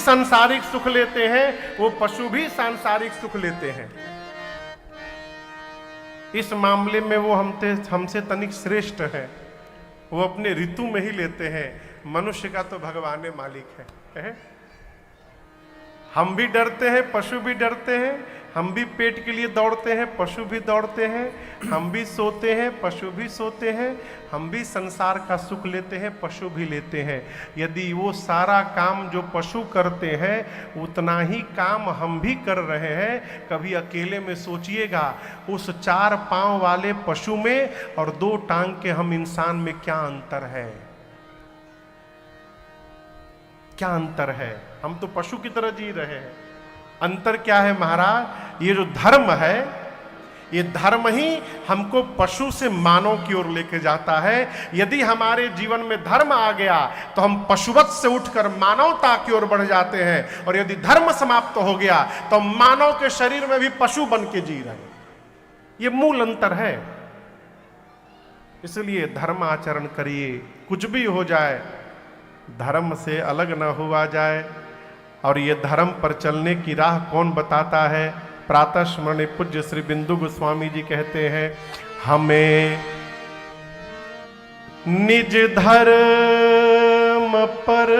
सांसारिक सुख लेते हैं, वो पशु भी सांसारिक सुख लेते हैं। इस मामले में वो हमसे तनिक श्रेष्ठ है, वो अपने ऋतु में ही लेते हैं। मनुष्य का तो भगवान मालिक है। हम भी डरते हैं, पशु भी डरते हैं। हम भी पेट के लिए दौड़ते हैं, पशु भी दौड़ते हैं। हम भी सोते हैं, पशु भी सोते हैं। हम भी संसार का सुख लेते हैं, पशु भी लेते हैं। यदि वो सारा काम जो पशु करते हैं उतना ही काम हम भी कर रहे हैं, कभी अकेले में सोचिएगा उस 4 पांव वाले पशु में और 2 टांग के हम इंसान में क्या अंतर है? क्या अंतर है? हम तो पशु की तरह जी रहे हैं। अंतर क्या है महाराज? ये जो धर्म है, ये धर्म ही हमको पशु से मानव की ओर लेके जाता है। यदि हमारे जीवन में धर्म आ गया तो हम पशुवत से उठकर मानवता की ओर बढ़ जाते हैं, और यदि धर्म समाप्त हो गया तो मानव के शरीर में भी पशु बन के जी रहे हैं। ये मूल अंतर है। इसलिए धर्म आचरण करिए, कुछ भी हो जाए धर्म से अलग न हुआ जाए। और ये धर्म पर चलने की राह कौन बताता है? प्रातः स्मरणीय पूज्य श्री बिंदु गोस्वामी जी कहते हैं, हमें निज धर्म पर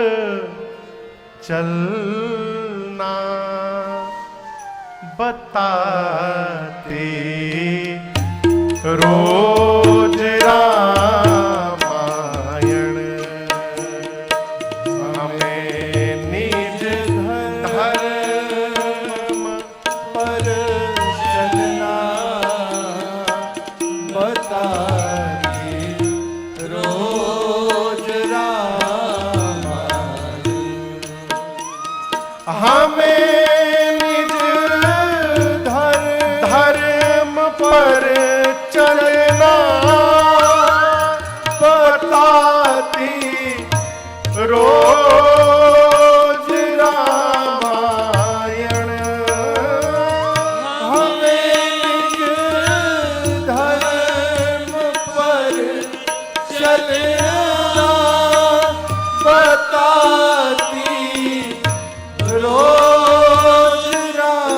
चलना बताते रोज रामायण। हमें निज धर्म पर चलना बताते रोज रामायण। हमें निज धर्म पर चलना बताती रोज रामायण। हमें निज धर्म पर चलना बताती रोज रामायण।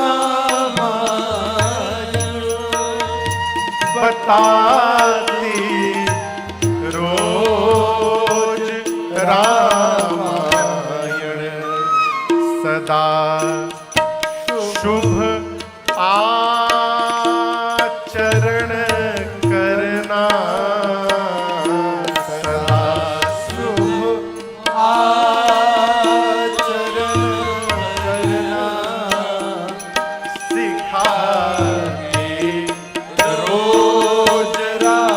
बताती रोज रामायण। सदा शुभ आचरण करना। सदा शुभ आचरण करना सिखाते रोज रामायण।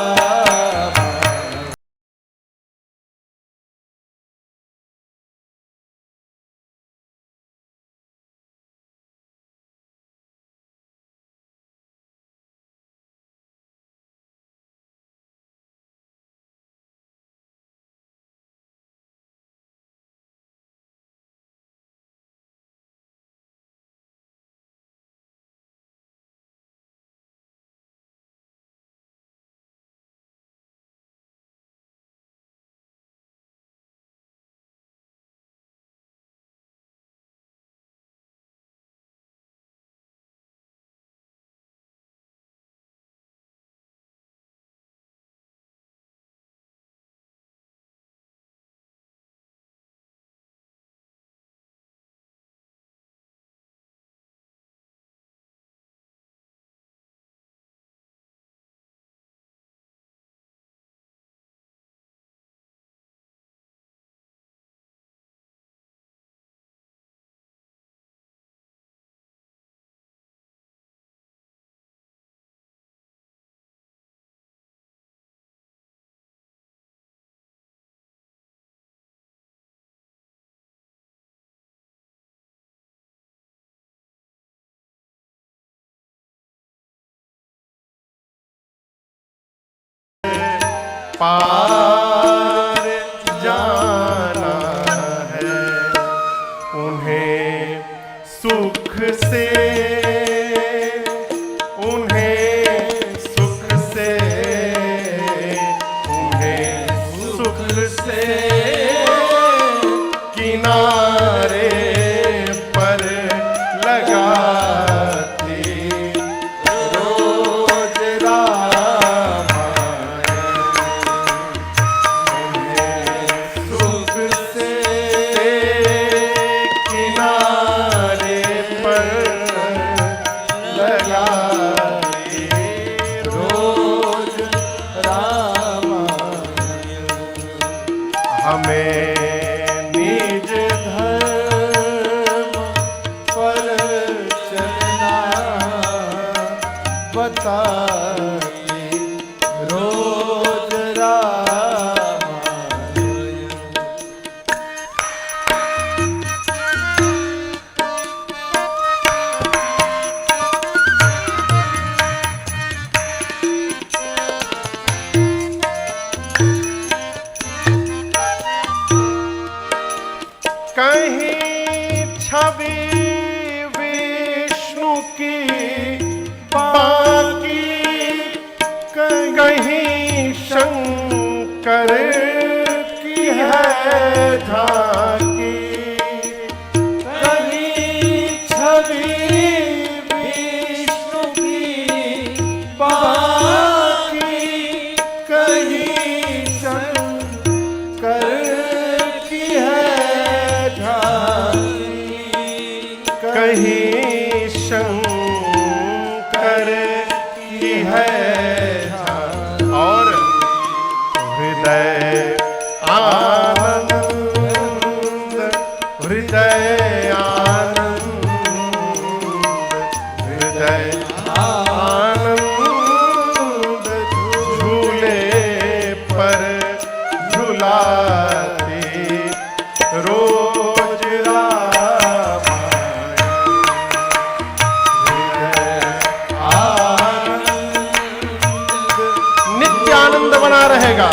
पार जाना है उन्हें सुख से, उन्हें सुख से, उन्हें सुख से किनारे छवि विष्णु की बाकी कहीं शंकर की है झांकी। कहीं छवि विष्णु की बाकी कहीं शंकर की है झांकी। कहीं शंकर की है झांकी। और हृदय आनंद, हृदय आनंद, हृदय आनंद झूले पर झुलाते रोज रामायण। हृदय आनंद नित्य आनंद बना रहेगा।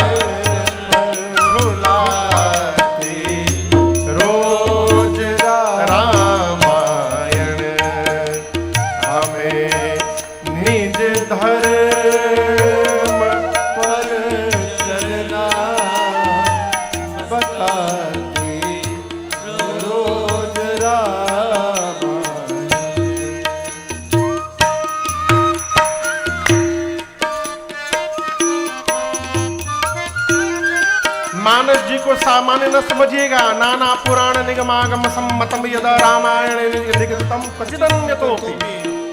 मानस जी को सामान्य न समझिएगा। नाना पुराण निगमागम सम्मतम यदा रामायण लिखितम कचिदन्यतोपि।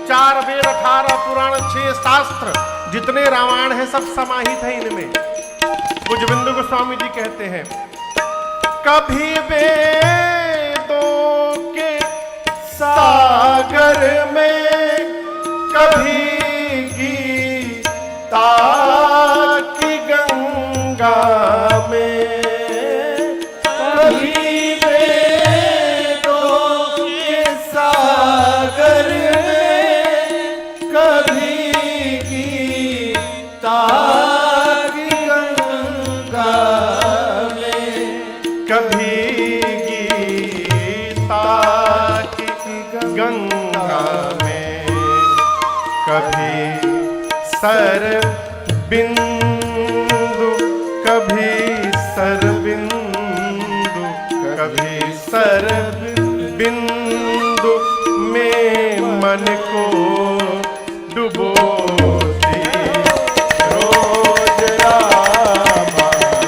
4 वेद 18 पुराण 6 शास्त्र जितने रामायण है सब समाहित है इनमें। पूज्यबिंदु गोस्वामी जी कहते हैं कभी वेदों के सागर में, कभी गीता की गंगा में, कभी वेदों के सागर में, कभी गीता की गंगा में, कभी गीता की गंगा में, कभी सर बिंदु, कभी सर बिंदु, कभी सर बिंदु में मन को डुबोती रोज रामायण।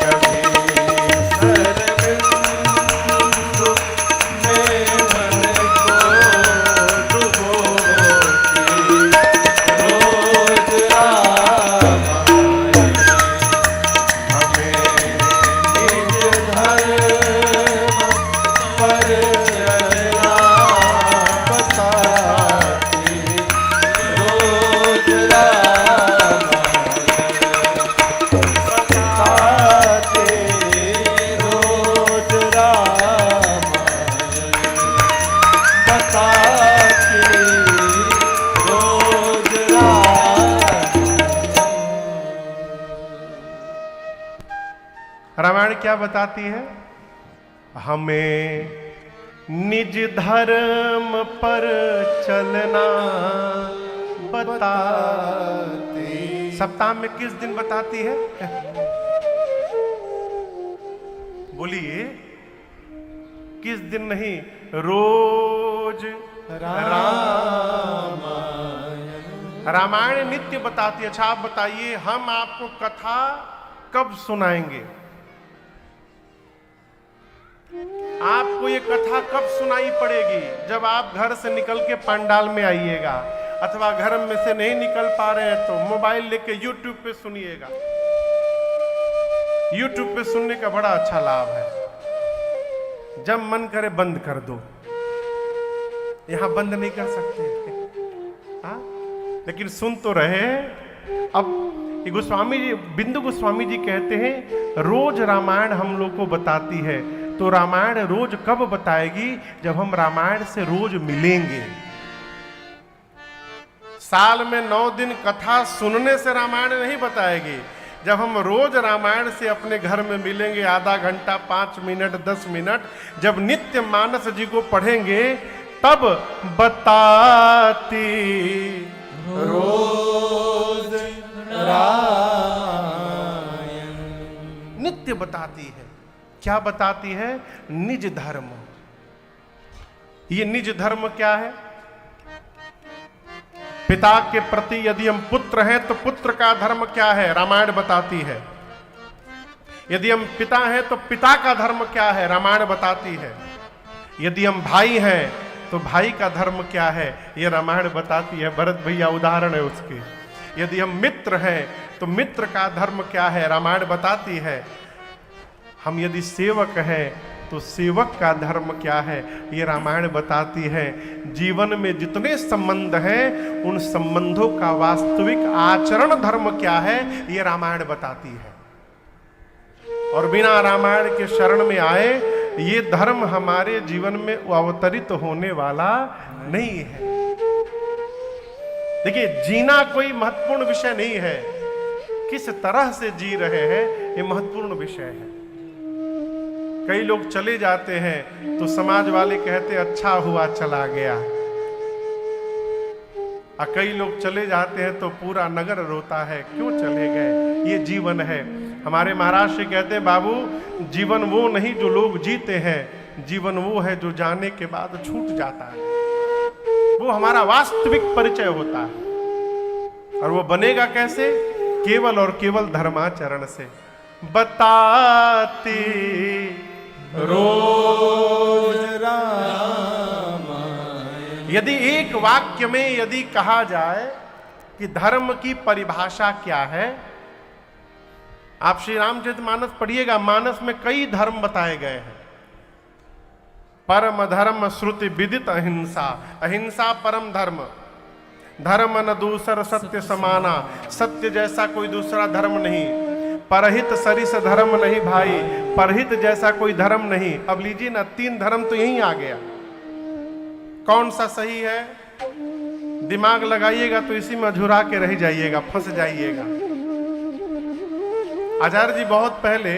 कभी सर बिंदु में मन को डुबोती रोज रामायण। हमें निज धर्म पर चलना बताती रोज रामायण। बताते रोज रामायण। बताते रोज रामायण क्या बताती है? हमें निज धर्म पर चलना बताती। सप्ताह में किस दिन बताती है? बोलिए, किस दिन नहीं, रोज रामायण नित्य बताती है। अच्छा आप बताइए, हम आपको कथा कब सुनाएंगे? आपको ये कथा कब सुनाई पड़ेगी? जब आप घर से निकल के पंडाल में आइएगा, अथवा घर में से नहीं निकल पा रहे हैं तो मोबाइल लेके यूट्यूब पे सुनिएगा। यूट्यूब पे सुनने का बड़ा अच्छा लाभ है। जब मन करे बंद कर दो, यहां बंद नहीं कर सकते हाँ? लेकिन सुन तो रहे। अब गोस्वामी जी, बिंदु गोस्वामी जी कहते हैं रोज रामायण हम लोग को बताती है। तो रामायण रोज कब बताएगी? जब हम रामायण से रोज मिलेंगे। साल में 9 दिन कथा सुनने से रामायण नहीं बताएगी। जब हम रोज रामायण से अपने घर में मिलेंगे, आधा घंटा, 5 मिनट, 10 मिनट, जब नित्य मानस जी को पढ़ेंगे, तब बताती रोज रामायण नित्य बताती है। क्या बताती है? निज धर्म। ये निज धर्म क्या है? पिता के प्रति यदि हम पुत्र हैं तो पुत्र का धर्म क्या है, रामायण बताती है। यदि हम पिता हैं तो पिता का धर्म क्या है, रामायण बताती है। यदि हम भाई हैं तो भाई का धर्म क्या है, यह रामायण बताती है। भरत भैया उदाहरण है उसके। यदि हम मित्र हैं तो मित्र का धर्म क्या है, रामायण बताती है। हम यदि सेवक हैं तो सेवक का धर्म क्या है, ये रामायण बताती है। जीवन में जितने संबंध हैं उन संबंधों का वास्तविक आचरण धर्म क्या है, ये रामायण बताती है। और बिना रामायण के शरण में आए ये धर्म हमारे जीवन में अवतरित होने वाला नहीं है। देखिए, जीना कोई महत्वपूर्ण विषय नहीं है, किस तरह से जी रहे हैं ये महत्वपूर्ण विषय है। कई लोग चले जाते हैं तो समाज वाले कहते अच्छा हुआ चला गया, और कई लोग चले जाते हैं तो पूरा नगर रोता है क्यों चले गए। ये जीवन है। हमारे महाराज से कहते हैं, बाबू जीवन वो नहीं जो लोग जीते हैं, जीवन वो है जो जाने के बाद छूट जाता है। वो हमारा वास्तविक परिचय होता है। और वो बनेगा कैसे? केवल और केवल धर्माचरण से। बताती रोज रामायण। यदि एक वाक्य में यदि कहा जाए कि धर्म की परिभाषा क्या है, आप श्री रामचरितमानस पढ़िएगा, मानस में कई धर्म बताए गए हैं। परम धर्म श्रुति विदित अहिंसा, अहिंसा परम धर्म, धर्म न दूसर सत्य समाना, सत्य जैसा कोई दूसरा धर्म नहीं। परहित सरिस धर्म नहीं भाई, परहित जैसा कोई धर्म नहीं। अब लीजिए ना, 3 धर्म तो यहीं आ गया। कौन सा सही है? दिमाग लगाइएगा तो इसी में झुरा के रह जाइएगा, फंस जाइएगा। आचार्य जी बहुत पहले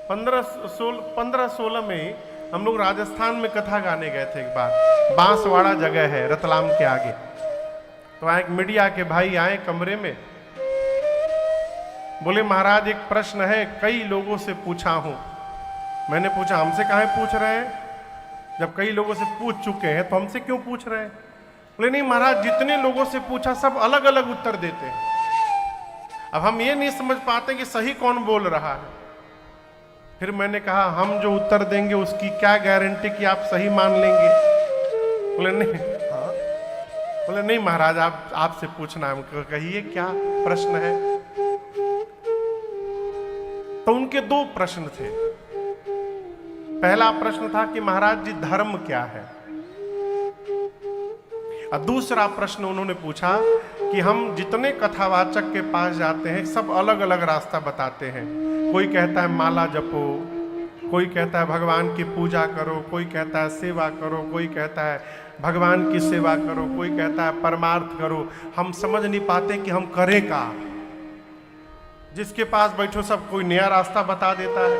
1516 में हम लोग राजस्थान में कथा गाने गए थे। एक बार बांसवाड़ा जगह है रतलाम के आगे, तो वहां एक मीडिया के भाई आए कमरे में, बोले महाराज एक प्रश्न है, कई लोगों से पूछा हूं। मैंने पूछा हमसे काहे पूछ रहे हैं, जब कई लोगों से पूछ चुके हैं तो हमसे क्यों पूछ रहे हैं? बोले नहीं महाराज, जितने लोगों से पूछा सब अलग अलग उत्तर देते हैं, अब हम ये नहीं समझ पाते कि सही कौन बोल रहा है। फिर मैंने कहा हम जो उत्तर देंगे उसकी क्या गारंटी कि आप सही मान लेंगे? बोले नहीं, बोले नहीं महाराज, आप आपसे पूछना है। हमको कहिए क्या प्रश्न है? तो उनके 2 प्रश्न थे। पहला प्रश्न था कि महाराज जी धर्म क्या है, और दूसरा प्रश्न उन्होंने पूछा कि हम जितने कथावाचक के पास जाते हैं सब अलग अलग रास्ता बताते हैं। कोई कहता है माला जपो, कोई कहता है भगवान की पूजा करो, कोई कहता है सेवा करो, कोई कहता है भगवान की सेवा करो, कोई कहता है परमार्थ करो। हम समझ नहीं पाते कि हम करें का। जिसके पास बैठो सब कोई नया रास्ता बता देता है।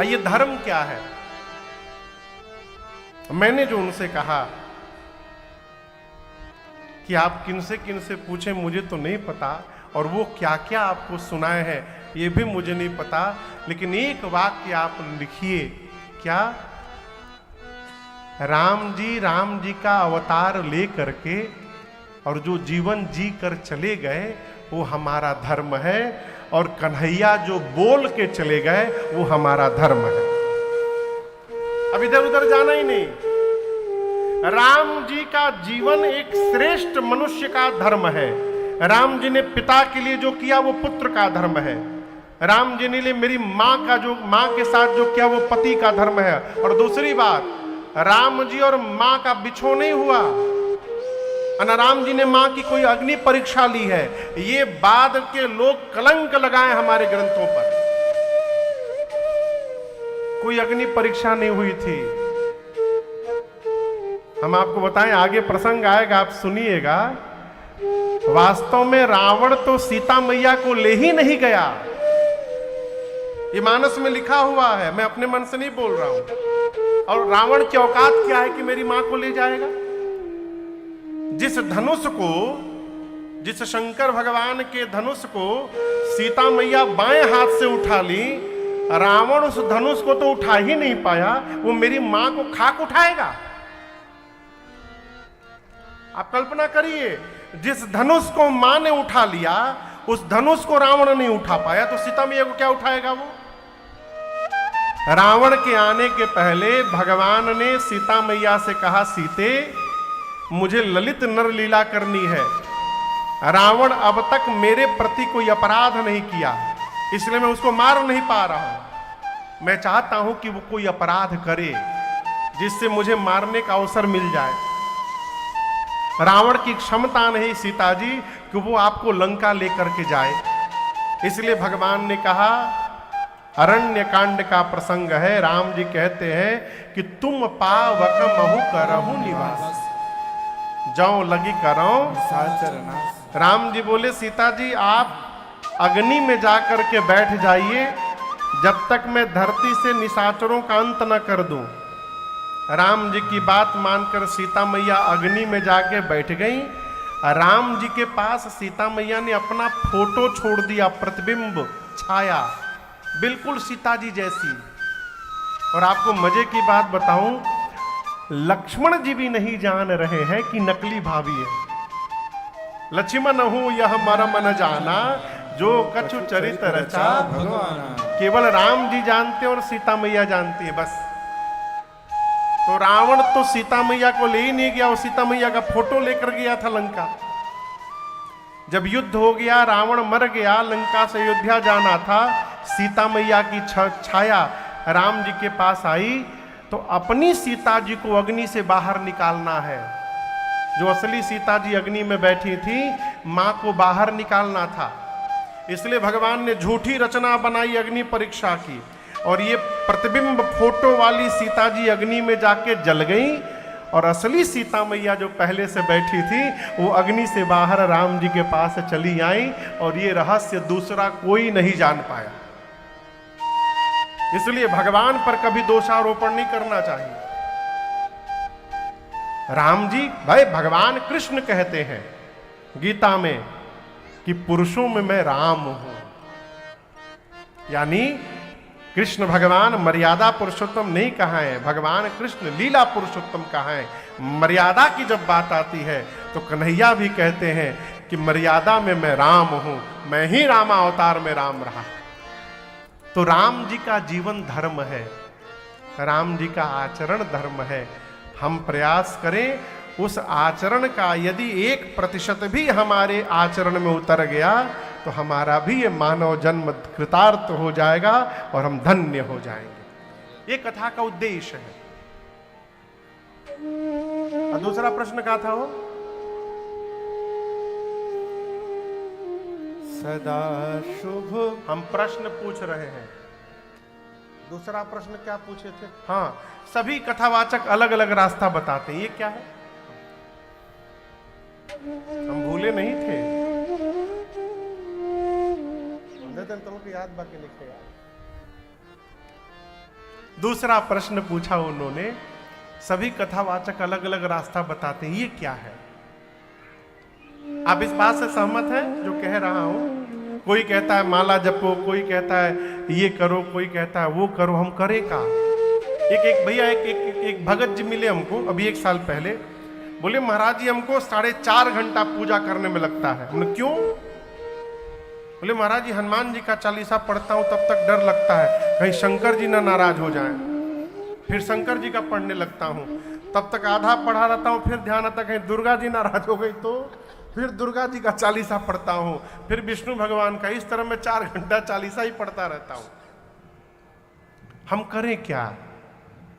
ये धर्म क्या है? मैंने जो उनसे कहा कि आप किनसे किनसे पूछें मुझे तो नहीं पता, और वो क्या क्या आपको सुनाए हैं ये भी मुझे नहीं पता, लेकिन एक वाक्य आप लिखिए। क्या? राम जी का अवतार ले करके और जो जीवन जी कर चले गए वो हमारा धर्म है, और कन्हैया जो बोल के चले गए वो हमारा धर्म है। अब इधर उधर जाना ही नहीं। राम जी का जीवन एक श्रेष्ठ मनुष्य का धर्म है। राम जी ने पिता के लिए जो किया वो पुत्र का धर्म है। राम जी ने मेरी माँ के साथ जो किया वो पति का धर्म है। और दूसरी बात, राम जी और माँ का बिछो नहीं हुआ, राम जी ने माँ की कोई अग्नि परीक्षा ली है। ये बाद के लोग कलंक लगाए हमारे ग्रंथों पर। कोई अग्नि परीक्षा नहीं हुई थी। हम आपको बताएं, आगे प्रसंग आएगा, आप सुनिएगा वास्तव में रावण तो सीता मैया को ले ही नहीं गया। ये मानस में लिखा हुआ है, मैं अपने मन से नहीं बोल रहा हूं। और रावण की औकात क्या है कि मेरी मां को ले जाएगा? जिस धनुष को, जिस शंकर भगवान के धनुष को सीता मैया बाएं हाथ से उठा ली, रावण उस धनुष को तो उठा ही नहीं पाया, वो मेरी मां को खाक उठाएगा। आप कल्पना करिए, जिस धनुष को मां ने उठा लिया, उस धनुष को रावण नहीं उठा पाया, तो सीता मैया को क्या उठाएगा वो? रावण के आने के पहले भगवान ने सीता मैया से कहा, सीते मुझे ललित नर लीला करनी है। रावण अब तक मेरे प्रति कोई अपराध नहीं किया, इसलिए मैं उसको मार नहीं पा रहा हूं। मैं चाहता हूं कि वो कोई अपराध करे जिससे मुझे मारने का अवसर मिल जाए। रावण की क्षमता नहीं सीता जी कि वो आपको लंका लेकर के जाए, इसलिए भगवान ने कहा, अरण्य कांड का प्रसंग है। राम जी कहते हैं कि तुम पावक महु करहु निवास, जाओ लगी करो साचरनास। राम जी बोले, सीता जी आप अग्नि में जाकर के बैठ जाइए, जब तक मैं धरती से निशाचरों का अंत न कर दूं। राम जी की बात मानकर सीता मैया अग्नि में जाके बैठ गई। राम जी के पास सीता मैया ने अपना फोटो छोड़ दिया, प्रतिबिंब, छाया, बिल्कुल सीता जी जैसी। और आपको मजे की बात बताऊं, लक्ष्मण जी भी नहीं जान रहे हैं कि नकली भाभी है। लक्ष्मण हूं यह मरम न जाना, जो कछु चरित रचा भगवाना। केवल राम जी जानते हैं और सीता मैया जानती है, बस। तो रावण तो सीता मैया को ले ही नहीं गया, वो सीता मैया का फोटो लेकर गया था लंका। जब युद्ध हो गया, रावण मर गया, लंका से अयोध्या जाना था, सीता मैया की छाया राम जी के पास आई, तो अपनी सीता जी को अग्नि से बाहर निकालना है। जो असली सीता जी अग्नि में बैठी थी, मां को बाहर निकालना था। इसलिए भगवान ने झूठी रचना बनाई अग्नि परीक्षा की, और ये प्रतिबिंब फोटो वाली सीता जी अग्नि में जाके जल गई, और असली सीता मैया जो पहले से बैठी थी, वो अग्नि से बाहर राम जी के पास चली आई, और ये रहस्य दूसरा कोई नहीं जान पाया। इसलिए भगवान पर कभी दोषारोपण नहीं करना चाहिए। राम जी, भाई भगवान कृष्ण कहते हैं गीता में कि पुरुषों में मैं राम हूं, यानी कृष्ण भगवान मर्यादा पुरुषोत्तम नहीं कहा है, भगवान कृष्ण लीला पुरुषोत्तम कहा है। मर्यादा की जब बात आती है तो कन्हैया भी कहते हैं कि मर्यादा में मैं राम हूं, मैं ही रामावतार में राम रहा। तो राम जी का जीवन धर्म है, राम जी का आचरण धर्म है। हम प्रयास करें उस आचरण का, यदि 1% भी हमारे आचरण में उतर गया तो हमारा भी ये मानव जन्म कृतार्थ हो जाएगा और हम धन्य हो जाएंगे। ये कथा का उद्देश्य है। और दूसरा प्रश्न क्या था वो? सदा शुभ। हम प्रश्न पूछ रहे हैं। दूसरा प्रश्न क्या पूछे थे? हाँ, सभी कथावाचक अलग अलग रास्ता बताते हैं, ये क्या है? हम भूले नहीं थे, तुमको याद बाकी लिखे यार। दूसरा प्रश्न पूछा उन्होंने, सभी कथावाचक अलग अलग रास्ता बताते हैं, ये क्या है? आप इस बात से सहमत हैं जो कह रहा हूं? कोई कहता है माला जपो, कोई कहता है ये करो, कोई कहता है वो करो, हम करें का? एक भैया एक भगत जी मिले हमको अभी 1 साल पहले, बोले महाराज जी हमको 4.5 घंटा पूजा करने में लगता है। हमने क्यों? बोले महाराज जी हनुमान जी का चालीसा पढ़ता हूं तब तक डर लगता है कहीं शंकर जी ना नाराज हो जाएं। फिर शंकर जी का पढ़ने लगता हूं, तब तक आधा पढ़ा रहता हूं, फिर ध्यान आता कहीं दुर्गा जी नाराज हो गई तो फिर दुर्गा जी का चालीसा पढ़ता हूं, फिर विष्णु भगवान का। इस तरह मैं 4 घंटा चालीसा ही पढ़ता रहता हूं। हम करें क्या?